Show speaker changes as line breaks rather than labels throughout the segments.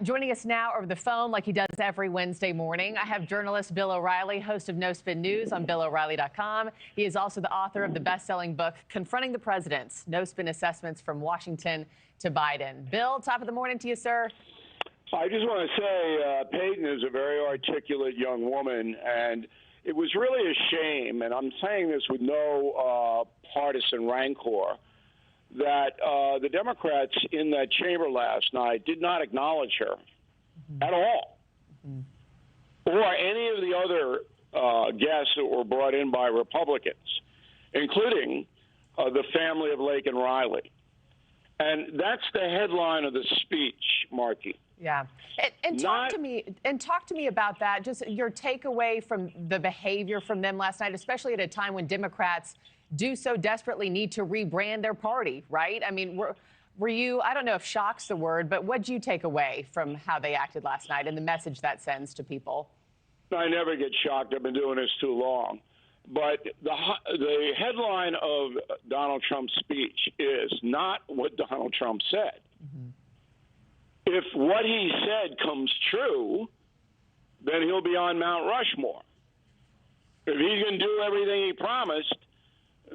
Joining us now over the phone, like he does every Wednesday morning, I have journalist Bill O'Reilly, host of No Spin News on BillO'Reilly.com. He is also the author of the best-selling book, Confronting the Presidents, No Spin Assessments from Washington to Biden. Bill, top of the morning to you, sir.
I just want to say Peyton is a very articulate young woman, and it was really a shame, and I'm saying this with no partisan rancor, that the Democrats in that chamber last night did not acknowledge her at all, or any of the other guests that were brought in by Republicans, including the family of Lake and Riley. And that's the headline of the speech, Markie.
Yeah, and talk to me about that. Just your takeaway from the behavior from them last night, especially at a time when Democrats do so desperately need to rebrand their party, right? I mean, were you, I don't know if shock's the word, but what did you take away from how they acted last night and the message that sends to people?
I never get shocked. I've been doing this too long. But the headline of Donald Trump's speech is not what Donald Trump said. If what he said comes true, then he'll be on Mount Rushmore. If he's going to do everything he promised,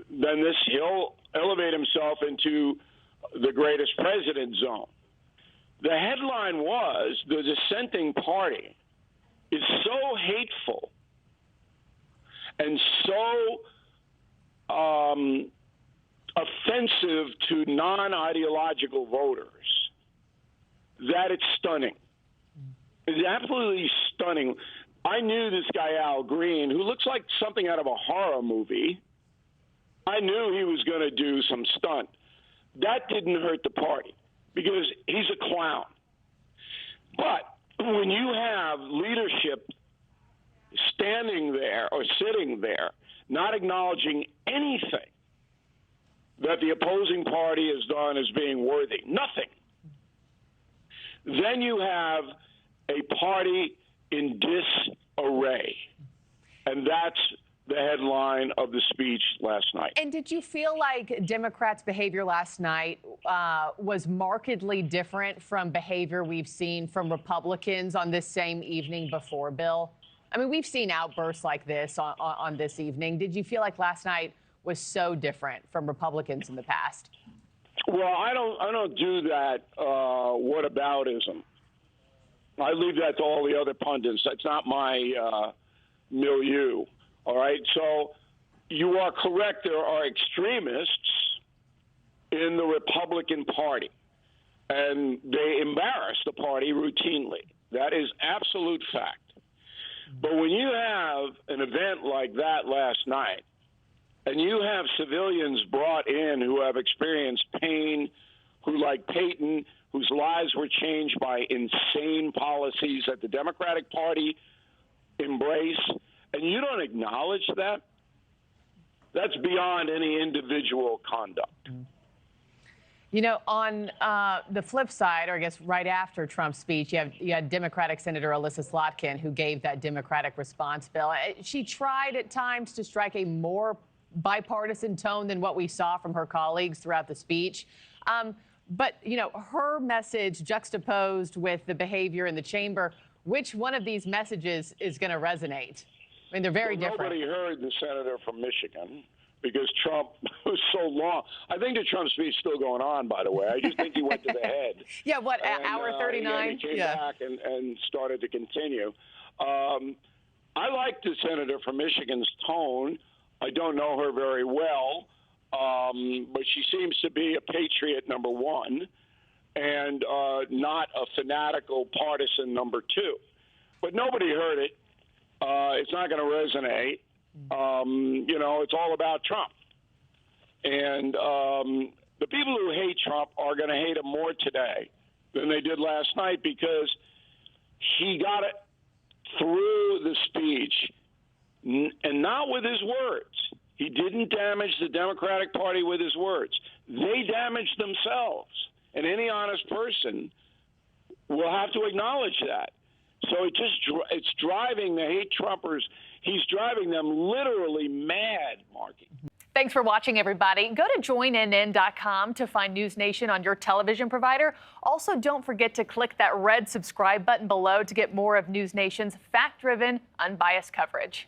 then he'll elevate himself into the greatest president zone. The headline was, the dissenting party is so hateful and so offensive to non-ideological voters that it's stunning. It's absolutely stunning. I knew this guy, Al Green, who looks like something out of a horror movie. I knew he was going to do some stunt. That didn't hurt the party because he's a clown. But when you have leadership standing there or sitting there, not acknowledging anything that the opposing party has done as being worthy, nothing, then you have a party in disarray. And that's the headline of the speech last night.
And did you feel like Democrats' behavior last night was markedly different from behavior we've seen from Republicans on this same evening before, Bill? I mean, we've seen outbursts like this on this evening. Did you feel like last night was so different from Republicans in the past?
Well, I don't do that whataboutism. I leave that to all the other pundits. That's not my milieu. All right. So you are correct. There are extremists in the Republican Party, and they embarrass the party routinely. That is absolute fact. But when you have an event like that last night, and you have civilians brought in who have experienced pain, who, like Peyton, whose lives were changed by insane policies that the Democratic Party embrace, and you don't acknowledge that, that's beyond any individual conduct.
You know, on the flip side, or I guess right after Trump's speech, you had Democratic Senator Elissa Slotkin, who gave that Democratic response, Bill. She tried at times to strike a more bipartisan tone than what we saw from her colleagues throughout the speech. But, you know, her message juxtaposed with the behavior in the chamber, which one of these messages is going to resonate? I mean, they're very different.
Nobody heard the senator from Michigan because Trump was so long. I think the Trump speech is still going on, by the way. I just think he went to the head.
Yeah, what, hour 39?
He came back and started to continue. I like the senator from Michigan's tone. I don't know her very well, but she seems to be a patriot, number one, and not a fanatical partisan, number two. But nobody heard it. It's not going to resonate. You know, it's all about Trump. And the people who hate Trump are going to hate him more today than they did last night because he got it through the speech, and not with his words. He didn't damage the Democratic Party with his words. They damaged themselves. And any honest person will have to acknowledge that. So it's driving the hate Trumpers. He's driving them literally mad, Markie.
Thanks for watching, everybody. Go to joinnn.com to find NewsNation on your television provider. Also, don't forget to click that red subscribe button below to get more of NewsNation's fact-driven, unbiased coverage.